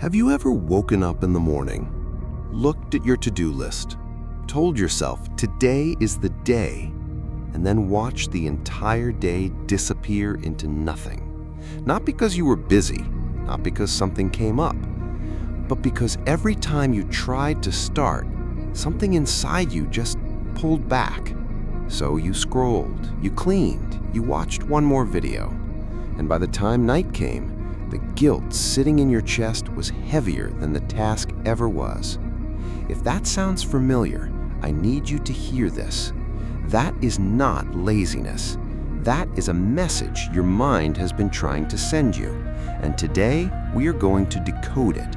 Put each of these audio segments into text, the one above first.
Have you ever woken up in the morning, looked at your to-do list, told yourself today is the day, and then watched the entire day disappear into nothing? Not because you were busy, not because something came up, but because every time you tried to start, something inside you just pulled back. So you scrolled, you cleaned, you watched one more video, and by the time night came, the guilt sitting in your chest was heavier than the task ever was. If that sounds familiar, I need you to hear this. That is not laziness. That is a message your mind has been trying to send you, and today we are going to decode it.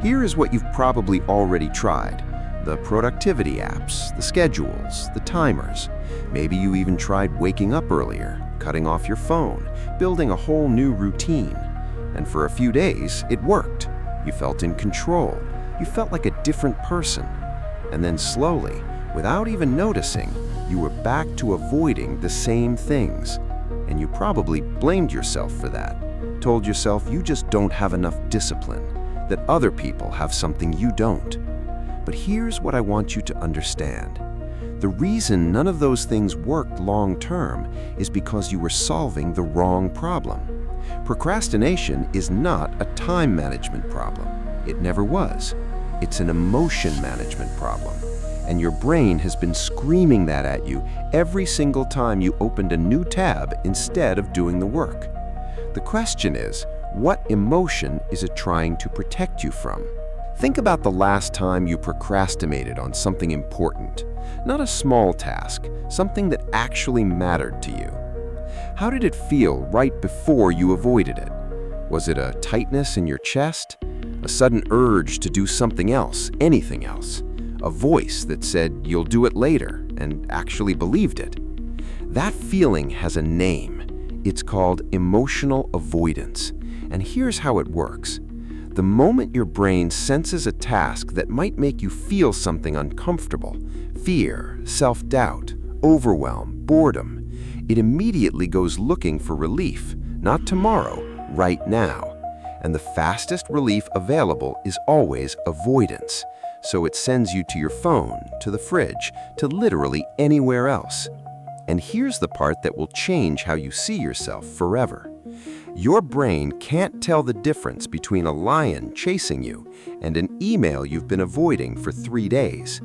Here is what you've probably already tried: the productivity apps, the schedules, the timers. Maybe you even tried waking up earlier, cutting off your phone, building a whole new routine. And for a few days, it worked. You felt in control. You felt like a different person. And then slowly, without even noticing, you were back to avoiding the same things. And you probably blamed yourself for that, told yourself you just don't have enough discipline, that other people have something you don't. But here's what I want you to understand. The reason none of those things worked long-term is because you were solving the wrong problem. Procrastination is not a time management problem. It never was. It's an emotion management problem. And your brain has been screaming that at you every single time you opened a new tab instead of doing the work. The question is, what emotion is it trying to protect you from? Think about the last time you procrastinated on something important. Not a small task, something that actually mattered to you. How did it feel right before you avoided it? Was it a tightness in your chest? A sudden urge to do something else, anything else? A voice that said you'll do it later and actually believed it? That feeling has a name. It's called emotional avoidance. And here's how it works. The moment your brain senses a task that might make you feel something uncomfortable, fear, self-doubt, overwhelm, boredom, it immediately goes looking for relief, not tomorrow, right now. And the fastest relief available is always avoidance. So it sends you to your phone, to the fridge, to literally anywhere else. And here's the part that will change how you see yourself forever. Your brain can't tell the difference between a lion chasing you and an email you've been avoiding for 3 days.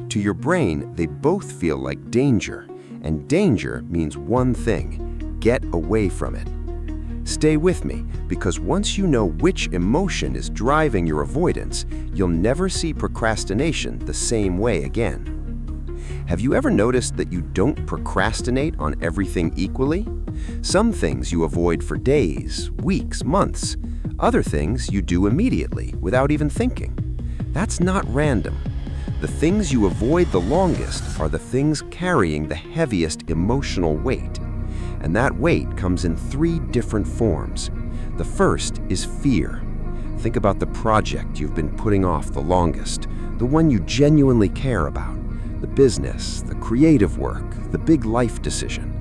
To your brain, they both feel like danger, and danger means one thing: get away from it. Stay with me, because once you know which emotion is driving your avoidance, you'll never see procrastination the same way again. Have you ever noticed that you don't procrastinate on everything equally? Some things you avoid for days, weeks, months. Other things you do immediately, without even thinking. That's not random. The things you avoid the longest are the things carrying the heaviest emotional weight. And that weight comes in 3 different forms. The first is fear. Think about the project you've been putting off the longest, the one you genuinely care about. The business, the creative work, the big life decision.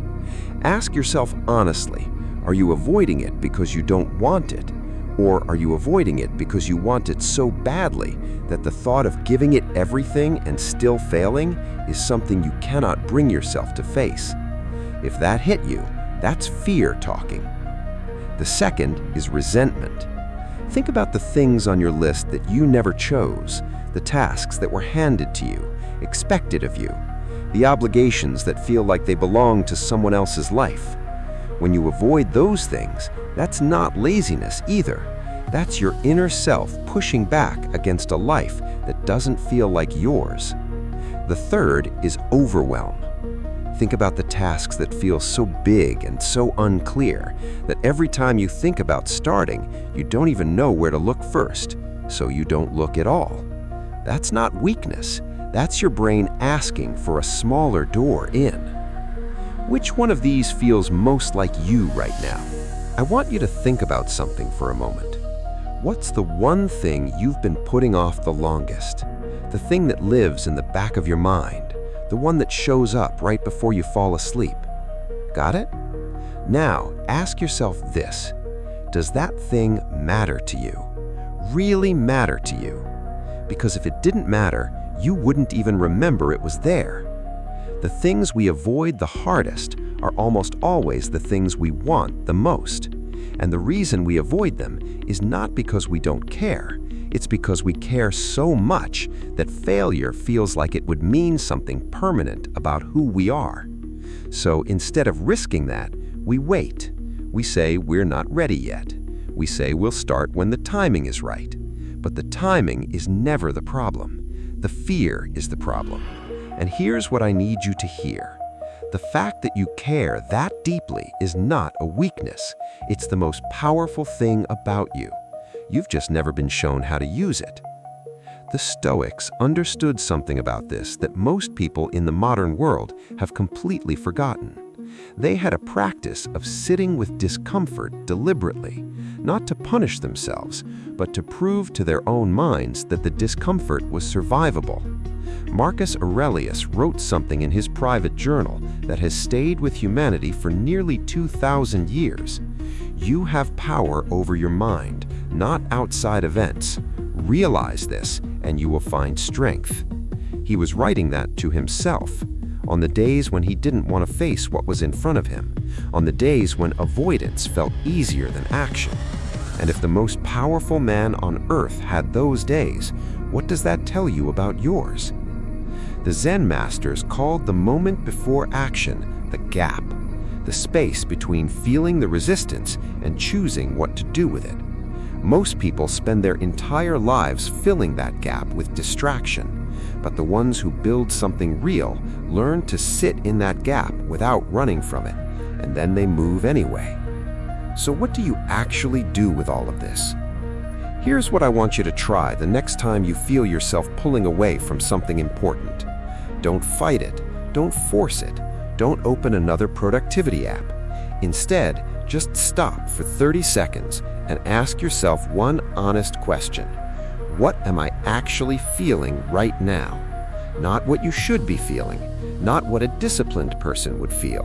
Ask yourself honestly, are you avoiding it because you don't want it? Or are you avoiding it because you want it so badly that the thought of giving it everything and still failing is something you cannot bring yourself to face? If that hit you, that's fear talking. The second is resentment. Think about the things on your list that you never chose, the tasks that were handed to you, expected of you, the obligations that feel like they belong to someone else's life. When you avoid those things, that's not laziness either. That's your inner self pushing back against a life that doesn't feel like yours. The third is overwhelm. Think about the tasks that feel so big and so unclear that every time you think about starting, you don't even know where to look first, so you don't look at all. That's not weakness. That's your brain asking for a smaller door in. Which one of these feels most like you right now? I want you to think about something for a moment. What's the one thing you've been putting off the longest? The thing that lives in the back of your mind, the one that shows up right before you fall asleep. Got it? Now, ask yourself this: does that thing matter to you? really matter to you? Because if it didn't matter, you wouldn't even remember it was there. The things we avoid the hardest are almost always the things we want the most. And the reason we avoid them is not because we don't care. It's because we care so much that failure feels like it would mean something permanent about who we are. So instead of risking that, we wait. We say we're not ready yet. We say we'll start when the timing is right. But the timing is never the problem. The fear is the problem. And here's what I need you to hear. The fact that you care that deeply is not a weakness. It's the most powerful thing about you. You've just never been shown how to use it. The Stoics understood something about this that most people in the modern world have completely forgotten. They had a practice of sitting with discomfort deliberately, not to punish themselves, but to prove to their own minds that the discomfort was survivable. Marcus Aurelius wrote something in his private journal that has stayed with humanity for nearly 2,000 years. You have power over your mind, not outside events. Realize this, and you will find strength. He was writing that to himself, on the days when he didn't want to face what was in front of him, on the days when avoidance felt easier than action. And if the most powerful man on earth had those days, what does that tell you about yours? The Zen masters called the moment before action the gap, the space between feeling the resistance and choosing what to do with it. Most people spend their entire lives filling that gap with distraction, but the ones who build something real learn to sit in that gap without running from it, and then they move anyway. So what do you actually do with all of this? Here's what I want you to try the next time you feel yourself pulling away from something important. Don't fight it. Don't force it. Don't open another productivity app. Instead, just stop for 30 seconds and ask yourself one honest question. What am I actually feeling right now? Not what you should be feeling, not what a disciplined person would feel.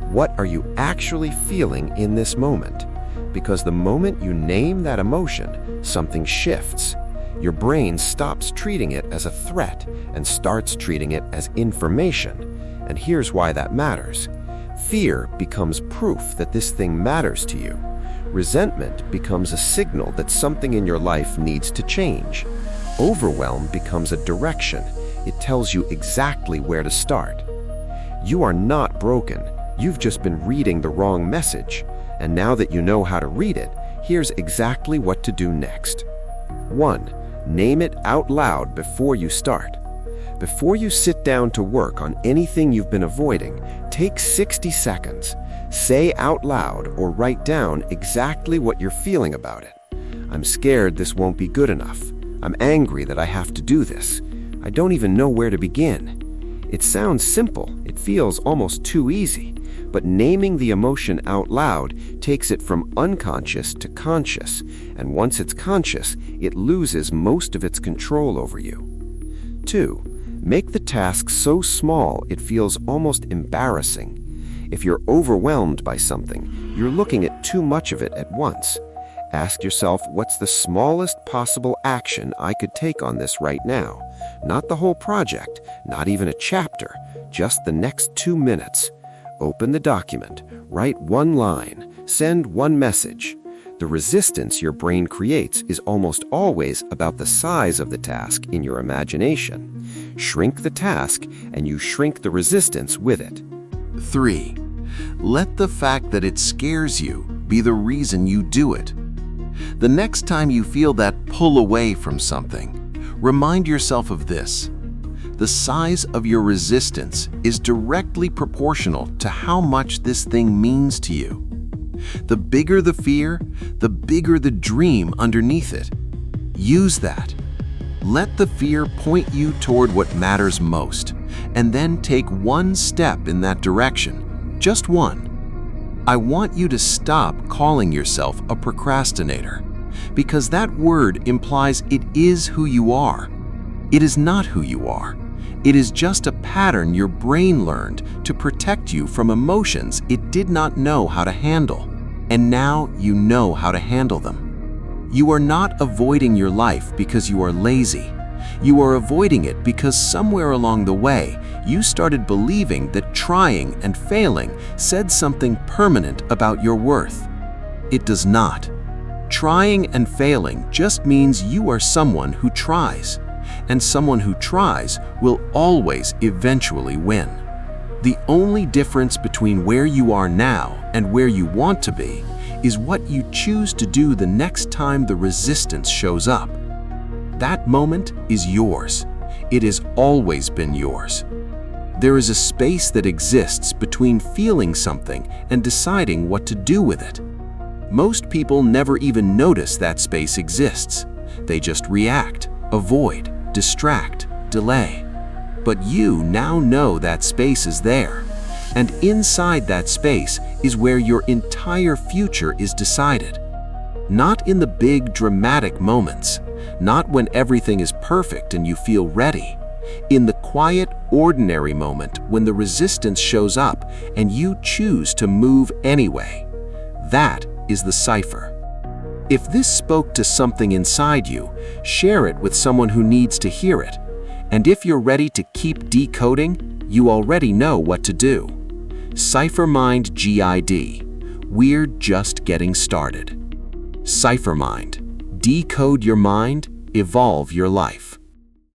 What are you actually feeling in this moment? Because the moment you name that emotion, something shifts. Your brain stops treating it as a threat and starts treating it as information. And here's why that matters. Fear becomes proof that this thing matters to you. Resentment becomes a signal that something in your life needs to change. Overwhelm becomes a direction. It tells you exactly where to start. You are not broken. You've just been reading the wrong message. And now that you know how to read it, here's exactly what to do next. 1. Name it out loud before you start. Before you sit down to work on anything you've been avoiding, take 60 seconds. Say out loud or write down exactly what you're feeling about it. I'm scared this won't be good enough. I'm angry that I have to do this. I don't even know where to begin. It sounds simple. It feels almost too easy. But naming the emotion out loud takes it from unconscious to conscious. And once it's conscious, it loses most of its control over you. 2. Make the task so small it feels almost embarrassing. If you're overwhelmed by something, you're looking at too much of it at once. Ask yourself, what's the smallest possible action I could take on this right now? Not the whole project, not even a chapter, just the next 2 minutes. Open the document, write one line, send one message. The resistance your brain creates is almost always about the size of the task in your imagination. Shrink the task, and you shrink the resistance with it. 3. Let the fact that it scares you be the reason you do it. The next time you feel that pull away from something, remind yourself of this. The size of your resistance is directly proportional to how much this thing means to you. The bigger the fear, the bigger the dream underneath it. Use that. Let the fear point you toward what matters most, and then take one step in that direction, just one. I want you to stop calling yourself a procrastinator, because that word implies it is who you are. It is not who you are. It is just a pattern your brain learned to protect you from emotions it did not know how to handle. And now you know how to handle them. You are not avoiding your life because you are lazy. You are avoiding it because somewhere along the way, you started believing that trying and failing said something permanent about your worth. It does not. Trying and failing just means you are someone who tries, and someone who tries will always eventually win. The only difference between where you are now and where you want to be is what you choose to do the next time the resistance shows up. That moment is yours. It has always been yours. There is a space that exists between feeling something and deciding what to do with it. Most people never even notice that space exists. They just react, avoid, distract, delay. But you now know that space is there. And inside that space is where your entire future is decided. Not in the big dramatic moments, not when everything is perfect and you feel ready. In the quiet, ordinary moment when the resistance shows up and you choose to move anyway. That is the cipher. If this spoke to something inside you, share it with someone who needs to hear it. And if you're ready to keep decoding, you already know what to do. Cipher Mind GID. We're just getting started. Cipher Mind. Decode your mind, evolve your life.